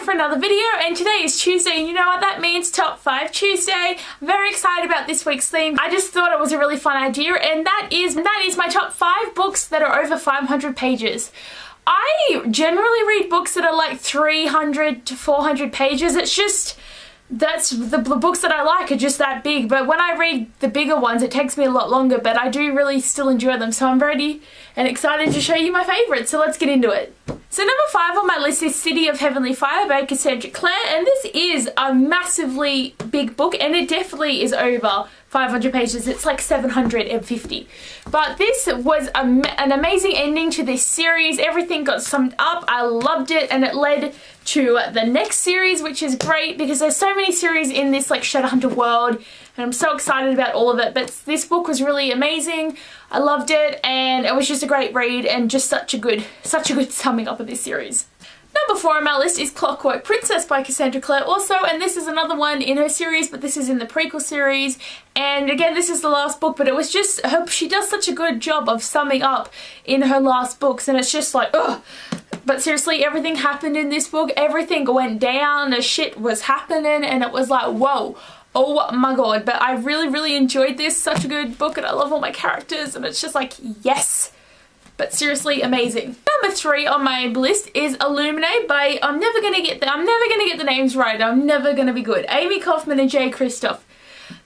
for another video, and today is Tuesday, and you know what that means? Top 5 Tuesday. I'm very excited about this week's theme. I just thought it was a really fun idea, and that is my top 5 books that are over 500 pages. I generally read books that are like 300 to 400 pages. It's just, that's the books that I like are just that big, but when I read the bigger ones it takes me a lot longer, but I do really still enjoy them, so I'm ready and excited to show you my favourites, so let's get into it. So number 5 on my list is City of Heavenly Fire by Cassandra Clare, and this is a massively big book, and it definitely is over 500 pages. It's like 750. But this was an amazing ending to this series. Everything got summed up. I loved it, and it led to the next series, which is great because there's so many series in this like Shadowhunter world, and I'm so excited about all of it. But this book was really amazing. I loved it, and it was just a great read and just such a good summing up of this series. Number 4 on my list is Clockwork Princess by Cassandra Clare also, and this is another one in her series, but this is in the prequel series, and again this is the last book, but it was just, she does such a good job of summing up in her last books, and it's just like, ugh. But seriously, everything happened in this book, everything went down, the shit was happening, and it was like, whoa. Oh my god, but I really enjoyed this. Such a good book, and I love all my characters, and it's just like, yes. But seriously, amazing. Number 3 on my list is Illuminate by, I'm never gonna get the names right. I'm never gonna be good. Amy Kaufman and Jay Kristoff.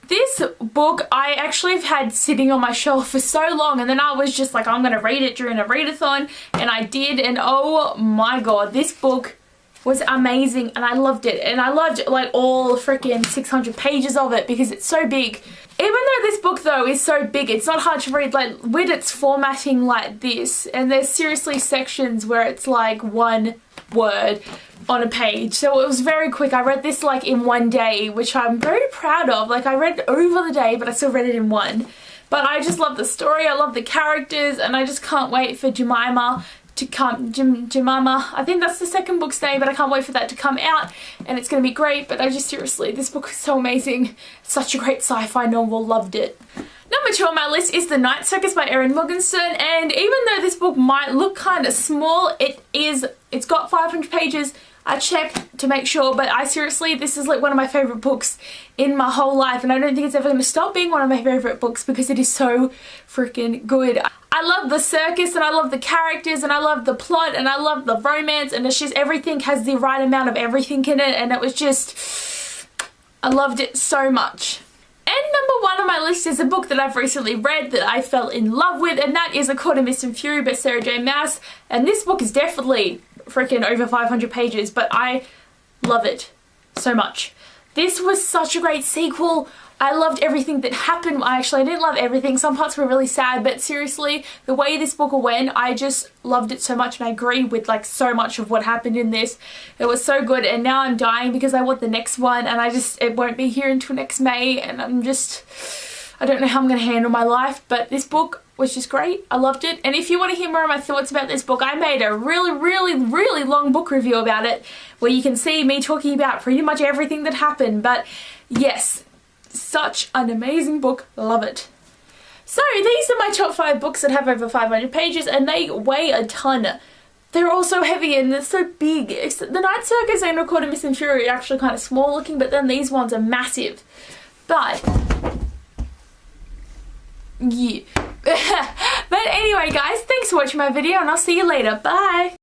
This book I actually have had sitting on my shelf for so long, and then I was just like, I'm gonna read it during a readathon, and I did, and oh my god, this book was amazing, and I loved it, and I loved like all freaking 600 pages of it because it's so big. Even though this book though is so big, it's not hard to read, like with its formatting like this, and there's seriously sections where it's like one word on a page, so it was very quick. I read this like in one day, which I'm very proud of. Like I read over the day, but I still read it in one. But I just love the story, I love the characters, and I just can't wait for Jemima to come, Jemima, I think that's the second book's name, but I can't wait for that to come out, and it's going to be great. But I just seriously, this book is so amazing. Such a great sci-fi novel, loved it. Number 2 on my list is The Night Circus by Erin Morgenstern, and even though this book might look kind of small, it's got 500 pages. I checked to make sure, but I seriously, this is like one of my favourite books in my whole life, and I don't think it's ever going to stop being one of my favourite books because it is so freaking good. I love the circus, and I love the characters, and I love the plot, and I love the romance, and it's just everything has the right amount of everything in it, and it was just, I loved it so much. And number 1 on my list is a book that I've recently read that I fell in love with, and that is A Court of Mist and Fury by Sarah J Maas, and this book is definitely freaking over 500 pages, but I love it so much. This was such a great sequel. I loved everything that happened. I didn't love everything. Some parts were really sad, but seriously, the way this book went, I just loved it so much, and I agree with like so much of what happened in this. It was so good, and now I'm dying because I want the next one, and it won't be here until next May, and I don't know how I'm going to handle my life, but this book was just great. I loved it. And if you want to hear more of my thoughts about this book, I made a really long book review about it where you can see me talking about pretty much everything that happened. But yes, such an amazing book. Love it. So these are my top 5 books that have over 500 pages, and they weigh a ton. They're all so heavy and they're so big. The Night Circus and A Court of Mist and Fury are actually kind of small looking, but then these ones are massive. But yeah. But anyway guys, thanks for watching my video, and I'll see you later. Bye!